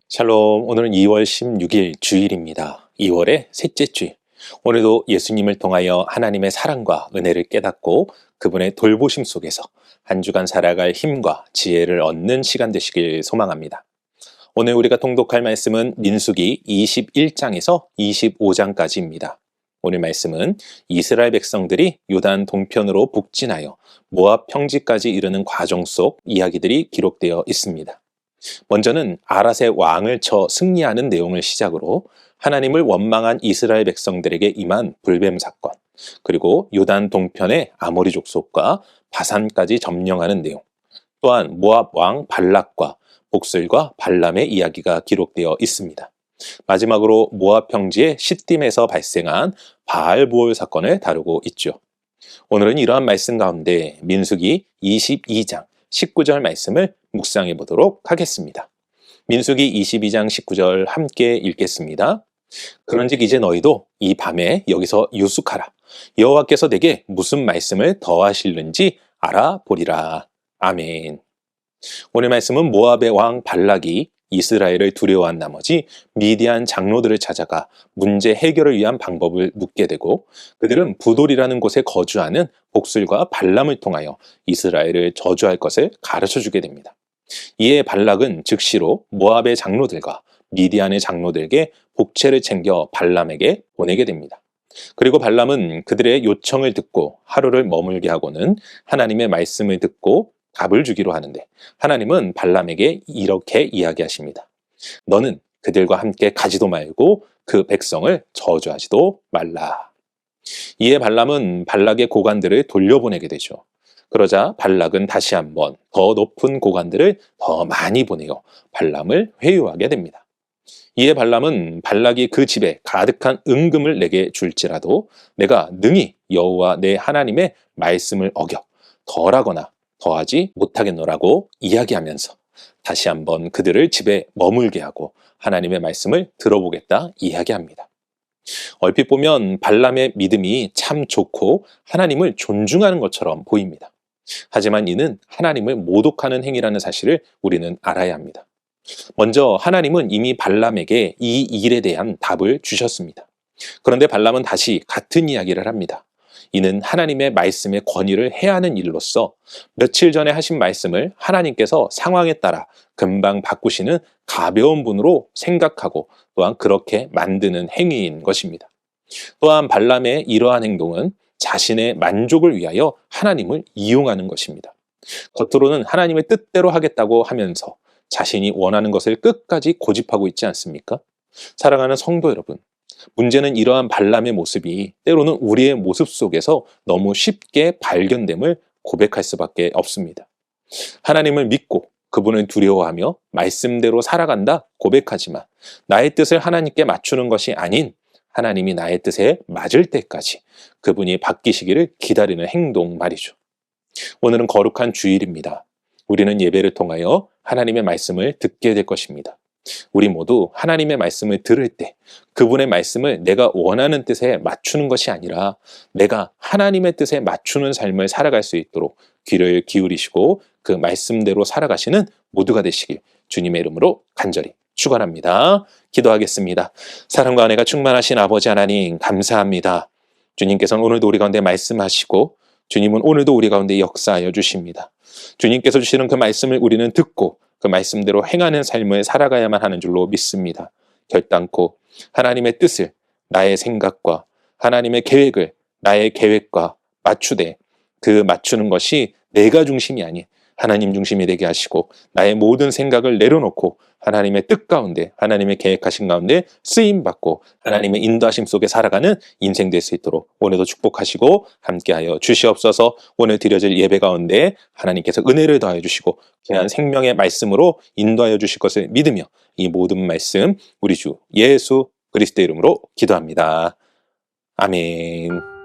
샬롬, 오늘은 2월 16일 주일입니다. 2월의 셋째 주일. 오늘도 예수님을 통하여 하나님의 사랑과 은혜를 깨닫고 그분의 돌보심 속에서 한 주간 살아갈 힘과 지혜를 얻는 시간 되시길 소망합니다. 오늘 우리가 통독할 말씀은 민수기 21장에서 25장까지입니다. 오늘 말씀은 이스라엘 백성들이 요단 동편으로 북진하여 모압 평지까지 이르는 과정 속 이야기들이 기록되어 있습니다. 먼저는 아랏의 왕을 쳐 승리하는 내용을 시작으로 하나님을 원망한 이스라엘 백성들에게 임한 불뱀 사건, 그리고 요단 동편의 아모리 족속과 바산까지 점령하는 내용, 또한 모압 왕 발락과 복슬과 발람의 이야기가 기록되어 있습니다. 마지막으로 모압 평지의 시딤에서 발생한 바알보올 사건을 다루고 있죠. 오늘은 이러한 말씀 가운데 민수기 22장 19절 말씀을 묵상해 보도록 하겠습니다. 민수기 22장 19절 함께 읽겠습니다. 그런즉 이제 너희도 이 밤에 여기서 유숙하라. 여호와께서 내게 무슨 말씀을 더하실는지 알아보리라. 아멘. 오늘 말씀은 모압의 왕 발락이 이스라엘을 두려워한 나머지 미디안 장로들을 찾아가 문제 해결을 위한 방법을 묻게 되고, 그들은 부돌이라는 곳에 거주하는 복술과 발람을 통하여 이스라엘을 저주할 것을 가르쳐 주게 됩니다. 이에 발락은 즉시로 모압의 장로들과 미디안의 장로들에게 복채를 챙겨 발람에게 보내게 됩니다. 그리고 발람은 그들의 요청을 듣고 하루를 머물게 하고는 하나님의 말씀을 듣고 답을 주기로 하는데, 하나님은 발람에게 이렇게 이야기하십니다. 너는 그들과 함께 가지도 말고 그 백성을 저주하지도 말라. 이에 발람은 발락의 고관들을 돌려보내게 되죠. 그러자 발락은 다시 한번 더 높은 고관들을 더 많이 보내어 발람을 회유하게 됩니다. 이에 발람은 발락이 그 집에 가득한 은금을 내게 줄지라도 내가 능히 여호와 내 하나님의 말씀을 어겨 덜하거나 더하지 못하겠노라고 이야기하면서 다시 한번 그들을 집에 머물게 하고 하나님의 말씀을 들어보겠다 이야기합니다. 얼핏 보면 발람의 믿음이 참 좋고 하나님을 존중하는 것처럼 보입니다. 하지만 이는 하나님을 모독하는 행위라는 사실을 우리는 알아야 합니다. 먼저 하나님은 이미 발람에게 이 일에 대한 답을 주셨습니다. 그런데 발람은 다시 같은 이야기를 합니다. 이는 하나님의 말씀의 권위를 해하는 일로서 며칠 전에 하신 말씀을 하나님께서 상황에 따라 금방 바꾸시는 가벼운 분으로 생각하고 또한 그렇게 만드는 행위인 것입니다. 또한 발람의 이러한 행동은 자신의 만족을 위하여 하나님을 이용하는 것입니다. 겉으로는 하나님의 뜻대로 하겠다고 하면서 자신이 원하는 것을 끝까지 고집하고 있지 않습니까? 사랑하는 성도 여러분, 문제는 이러한 발람의 모습이 때로는 우리의 모습 속에서 너무 쉽게 발견됨을 고백할 수밖에 없습니다. 하나님을 믿고 그분을 두려워하며 말씀대로 살아간다 고백하지만 나의 뜻을 하나님께 맞추는 것이 아닌 하나님이 나의 뜻에 맞을 때까지 그분이 바뀌시기를 기다리는 행동 말이죠. 오늘은 거룩한 주일입니다. 우리는 예배를 통하여 하나님의 말씀을 듣게 될 것입니다. 우리 모두 하나님의 말씀을 들을 때 그분의 말씀을 내가 원하는 뜻에 맞추는 것이 아니라 내가 하나님의 뜻에 맞추는 삶을 살아갈 수 있도록 귀를 기울이시고 그 말씀대로 살아가시는 모두가 되시길 주님의 이름으로 간절히 축원합니다. 기도하겠습니다. 사랑과 은혜가 충만하신 아버지 하나님 감사합니다. 주님께서는 오늘도 우리 가운데 말씀하시고 주님은 오늘도 우리 가운데 역사하여 주십니다. 주님께서 주시는 그 말씀을 우리는 듣고 그 말씀대로 행하는 삶을 살아가야만 하는 줄로 믿습니다. 결단코 하나님의 뜻을 나의 생각과 하나님의 계획을 나의 계획과 맞추되 그 맞추는 것이 내가 중심이 아닌 하나님 중심이 되게 하시고 나의 모든 생각을 내려놓고 하나님의 뜻 가운데 하나님의 계획하신 가운데 쓰임받고 하나님의 인도하심 속에 살아가는 인생 될 수 있도록 오늘도 축복하시고 함께하여 주시옵소서. 오늘 드려질 예배 가운데 하나님께서 은혜를 더하여 주시고 귀한 생명의 말씀으로 인도하여 주실 것을 믿으며 이 모든 말씀 우리 주 예수 그리스도의 이름으로 기도합니다. 아멘.